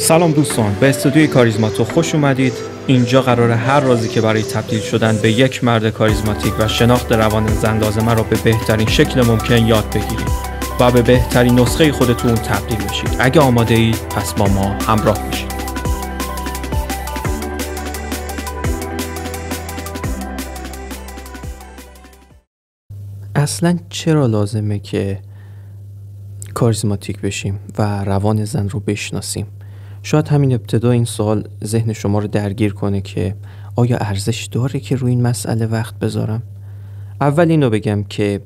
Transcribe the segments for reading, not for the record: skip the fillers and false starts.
سلام دوستان، به استودیوی کاریزماتو خوش اومدید. اینجا قراره هر رازی که برای تبدیل شدن به یک مرد کاریزماتیک و شناخت روان زن لازمه رو به بهترین شکل ممکن یاد بگیرید و به بهترین نسخه خودتون تبدیل بشید. اگه آماده اید پس با ما همراه بشید. اصلا چرا لازمه که کاریزماتیک بشیم و روان زن رو بشناسیم؟ شاید همین ابتدا این سوال ذهن شما رو درگیر کنه که آیا ارزش داره که روی این مسئله وقت بذارم؟ اول اینو بگم که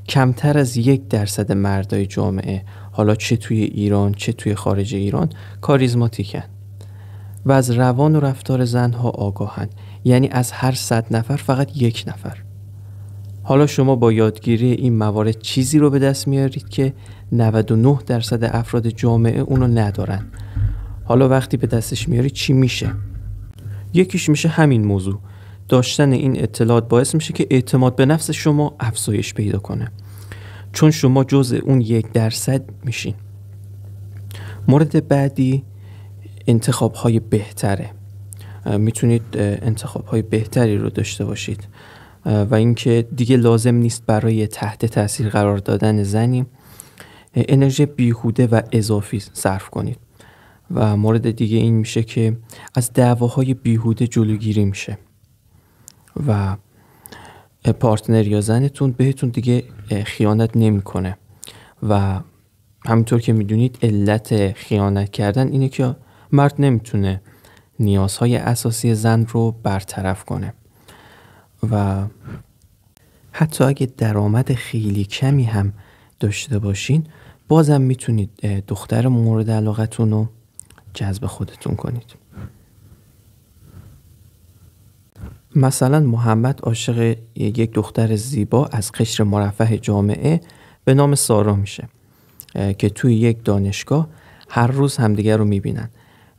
کمتر از 1% مردای جامعه، حالا چه توی ایران چه توی خارج ایران، کاریزماتیکن و از روان و رفتار زنها آگاهن. یعنی از هر 100 نفر فقط 1 نفر. حالا شما با یادگیری این موارد چیزی رو به دست میارید که 99% افراد جامعه اونو ندارن. حالا وقتی به دستش میاری چی میشه؟ یکیش میشه همین موضوع. داشتن این اطلاعات باعث میشه که اعتماد به نفس شما افزایش پیدا کنه، چون شما جزء اون 1% میشین. مورد بعدی انتخاب‌های بهتره. میتونید انتخاب‌های بهتری رو داشته باشید و اینکه دیگه لازم نیست برای تحت تاثیر قرار دادن زنی انرژی بیهوده و اضافی صرف کنید. و مورد دیگه این میشه که از دعواهای بیهوده جلوگیری میشه و پارتنر یا زنتون بهتون دیگه خیانت نمیکنه. و همینطور که میدونید علت خیانت کردن اینه که مرد نمیتونه نیازهای اساسی زن رو برطرف کنه و حتی اگه درآمد خیلی کمی هم داشته باشین بازم میتونید دختر مورد علاقتون رو جذب خودتون کنید. مثلا محمد عاشق یک دختر زیبا از قشر مرفه جامعه به نام سارا میشه که توی یک دانشگاه هر روز همدیگر رو میبینن،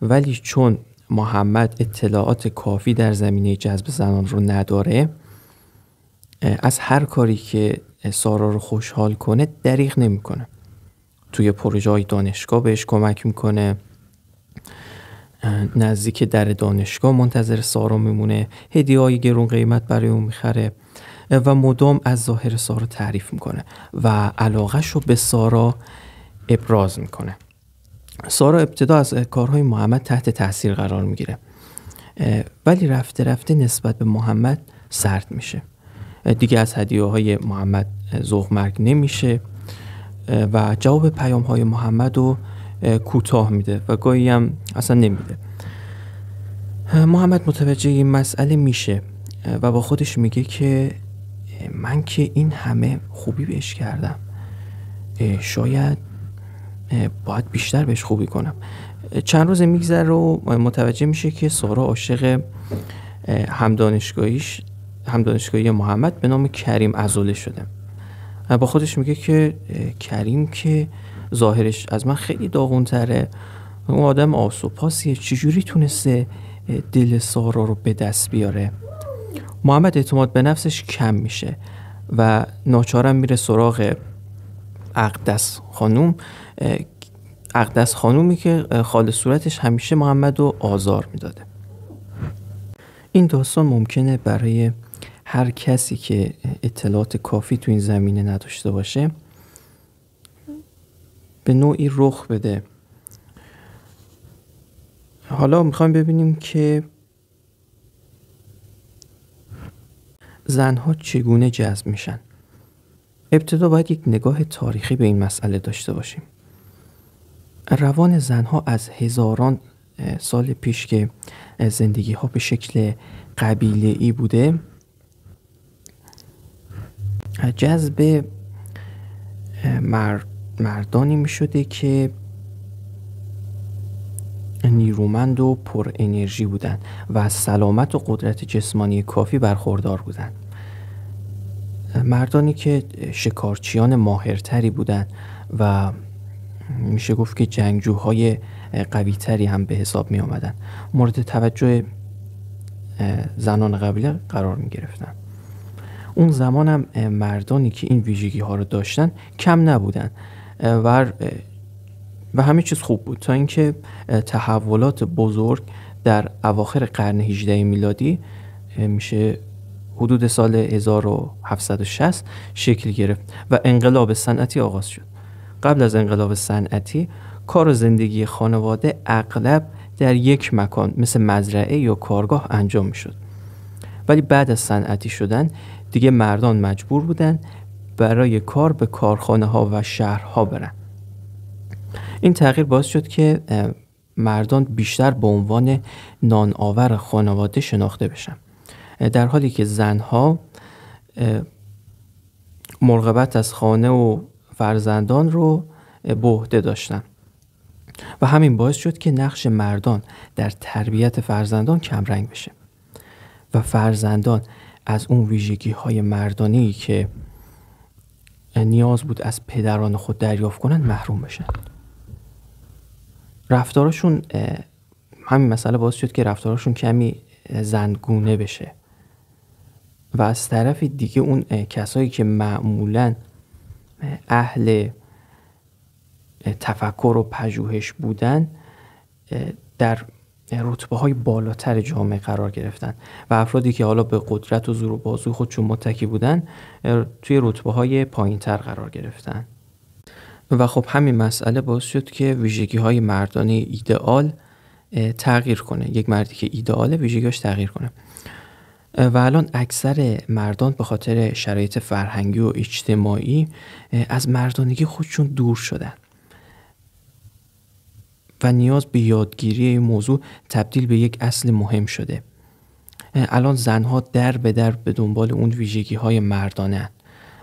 ولی چون محمد اطلاعات کافی در زمینه جذب زنان رو نداره، از هر کاری که سارا رو خوشحال کنه دریغ نمیکنه. توی پروژه های دانشگاه بهش کمک میکنه، نزدیک در دانشگاه منتظر سارا میمونه، هدیه‌های گرون قیمت برای اون میخره و مدام از ظاهر سارا تعریف میکنه و علاقه‌ش رو به سارا ابراز میکنه. سارا ابتدا از کارهای محمد تحت تاثیر قرار میگیره، ولی رفته رفته نسبت به محمد سرد میشه. دیگه از هدیه‌های محمد ذوق مرگ نمیشه و جواب پیام‌های محمد رو کوتاه میده و گاهی هم اصلا نمیده. محمد متوجه این مسئله میشه و با خودش میگه که من که این همه خوبی بهش کردم، شاید باید بیشتر بهش خوبی کنم. چند روز میگذره و متوجه میشه که سارا عاشق همدانشگاهی محمد به نام کریم عضله شده. با خودش میگه که کریم که ظاهرش از من خیلی داغونتره، اون آدم آسوپاسیه، چجوری تونسته دل سارا رو به دست بیاره؟ محمد اعتماد به نفسش کم میشه و ناچارم میره سراغ اقدس خانومی که خال صورتش همیشه محمد رو آزار میداده. این داستان ممکنه برای هر کسی که اطلاعات کافی تو این زمینه نداشته باشه به نوعی رخ بده. حالا میخوایم ببینیم که زنها چگونه جذب میشن. ابتدا باید یک نگاه تاریخی به این مسئله داشته باشیم. روان زنها از هزاران سال پیش که زندگی ها به شکل قبیله‌ای بوده، جذب مردانی می شده که نیرومند و پر انرژی بودن و از سلامت و قدرت جسمانی کافی برخوردار بودن. مردانی که شکارچیان ماهرتری بودن و میشه گفت که جنگجوهای قویتری هم به حساب می آمدن، مورد توجه زنان قبیله قرار می گرفتن. اون زمان هم مردانی که این ویژگی ها رو داشتن کم نبودن و و همه چیز خوب بود تا اینکه تحولات بزرگ در اواخر قرن 18 میلادی میشه حدود سال 1760 شکل گرفت و انقلاب صنعتی آغاز شد. قبل از انقلاب صنعتی کار و زندگی خانواده اغلب در یک مکان مثل مزرعه یا کارگاه انجام میشد. ولی بعد از صنعتی شدن دیگه مردان مجبور بودن برای کار به کارخانه ها و شهرها برن. این تغییر باعث شد که مردان بیشتر به عنوان نانآور خانواده شناخته بشن، در حالی که زنها مراقبت از خانه و فرزندان رو به عهده داشتن و همین باعث شد که نقش مردان در تربیت فرزندان کمرنگ بشه و فرزندان از اون ویژگی‌های مردانه‌ای که نیاز بود از پدران خود دریافت کنن محروم بشن. رفتارشون همین مسئله باعث شد که رفتارشون کمی زنگونه بشه و از طرف دیگه اون کسایی که معمولاً اهل تفکر و پژوهش بودن در رتبه‌های بالاتر جامعه قرار گرفتن و افرادی که حالا به قدرت و زور و بازوی خودشون متکی بودن توی رتبه‌های پایین‌تر قرار گرفتن. و خب همین مسئله باعث شد که ویژگی‌های مردانه ایدئال تغییر کنه. یک مردی که ایدئاله ویژگی‌هاش تغییر کنه. و الان اکثر مردان به خاطر شرایط فرهنگی و اجتماعی از مردانگی خودشون دور شدن و نیاز به یادگیری این موضوع تبدیل به یک اصل مهم شده. الان زنها در به در به دنبال اون ویژگی‌های مردانه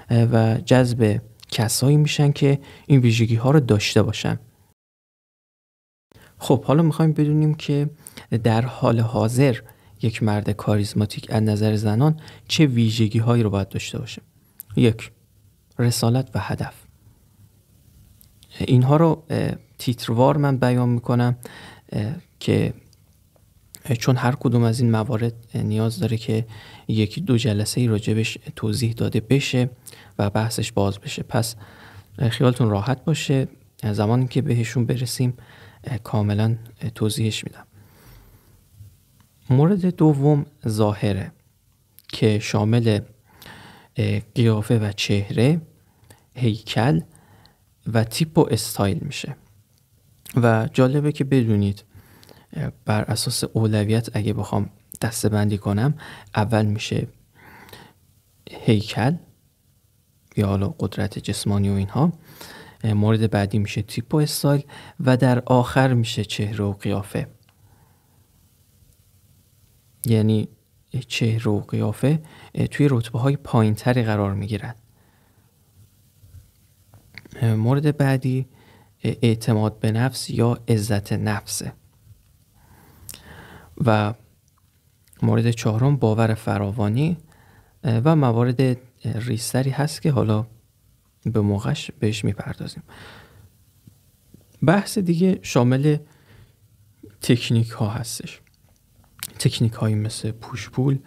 و جذب کسایی میشن که این ویژگی‌ها رو داشته باشن. خب حالا میخوایم بدونیم که در حال حاضر یک مرد کاریزماتیک از نظر زنان چه ویژگی‌هایی رو باید داشته باشه. 1. رسالت و هدف. اینها رو تیتروار من بیان میکنم که چون هر کدوم از این موارد نیاز داره که 1-2 جلسه راجبش توضیح داده بشه و بحثش باز بشه. پس خیالتون راحت باشه، زمانی که بهشون برسیم کاملا توضیحش میدم. مورد دوم ظاهره که شامل قیافه و چهره، هیکل و تیپ و استایل میشه. و جالبه که بدونید بر اساس اولویت اگه بخوام دسته بندی کنم، اول میشه هیکل یا حالا قدرت جسمانی و اینها، مورد بعدی میشه تیپ و استایل و در آخر میشه چهره و قیافه. یعنی چهره و قیافه توی رتبه های پایین تری قرار میگیرن. مورد بعدی اعتماد به نفس یا عزت نفسه و مورد چهارم باور فراوانی و موارد ریزتری هست که حالا به موقعش بهش میپردازیم. بحث دیگه شامل تکنیک ها هستش. تکنیک هایی مثل پوش پول،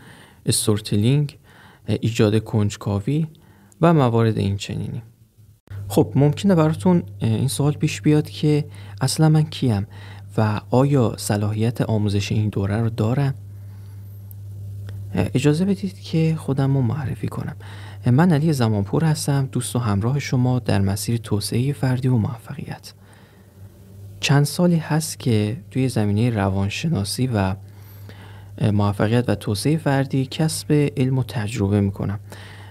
استورتلینگ، ایجاد کنجکاوی و موارد این چنینی. خب ممکنه براتون این سوال پیش بیاد که اصلا من کیم و آیا صلاحیت آموزش این دوره رو دارم؟ اجازه بدید که خودم رو معرفی کنم. من علی زمانپور هستم، دوست و همراه شما در مسیر توسعه فردی و موفقیت. چند سالی هست که توی زمینه روانشناسی و موفقیت و توسعه فردی کسب علم و تجربه میکنم.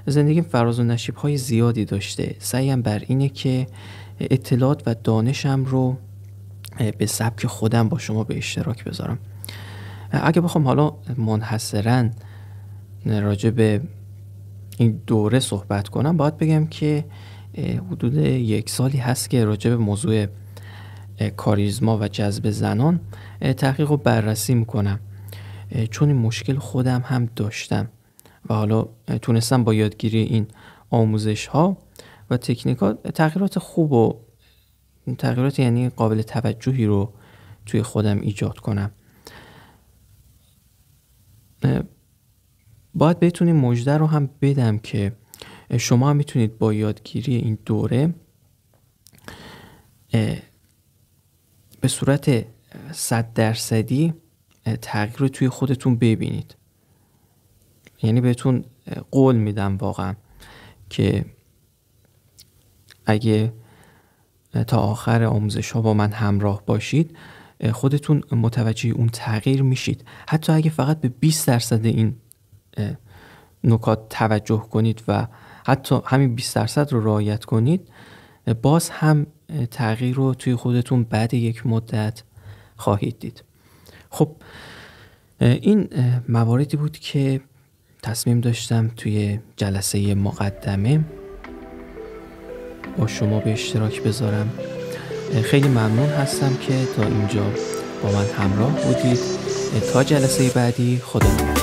زندگیم فراز و نشیب‌های زیادی داشته. سعیم بر اینه که اطلاعات و دانشم رو به سبک خودم با شما به اشتراک بذارم. اگه بخوام حالا منحصراً راجع به این دوره صحبت کنم، باید بگم که حدود 1 سالی هست که راجع به موضوع کاریزما و جذب زنان تحقیق و بررسی میکنم، چون این مشکل خودم هم داشتم و حالا تونستم با یادگیری این آموزش ها و تکنیکات تغییرات خوب و تغییرات یعنی قابل توجهی رو توی خودم ایجاد کنم. باید بتونیم مژده رو هم بدم که شما هم میتونید با یادگیری این دوره به صورت 100% تغییر رو توی خودتون ببینید. یعنی بهتون قول میدم واقعا که اگه تا آخر آموزش ها با من همراه باشید خودتون متوجه اون تغییر میشید. حتی اگه فقط به 20% این نکات توجه کنید و حتی همین 20% رو رعایت کنید، باز هم تغییر رو توی خودتون بعد یک مدت خواهید دید. خب این مواردی بود که تصمیم داشتم توی جلسه مقدمه با شما به اشتراک بذارم. خیلی ممنون هستم که تا اینجا با من همراه بودید. تا جلسه بعدی، خدا نگهدار.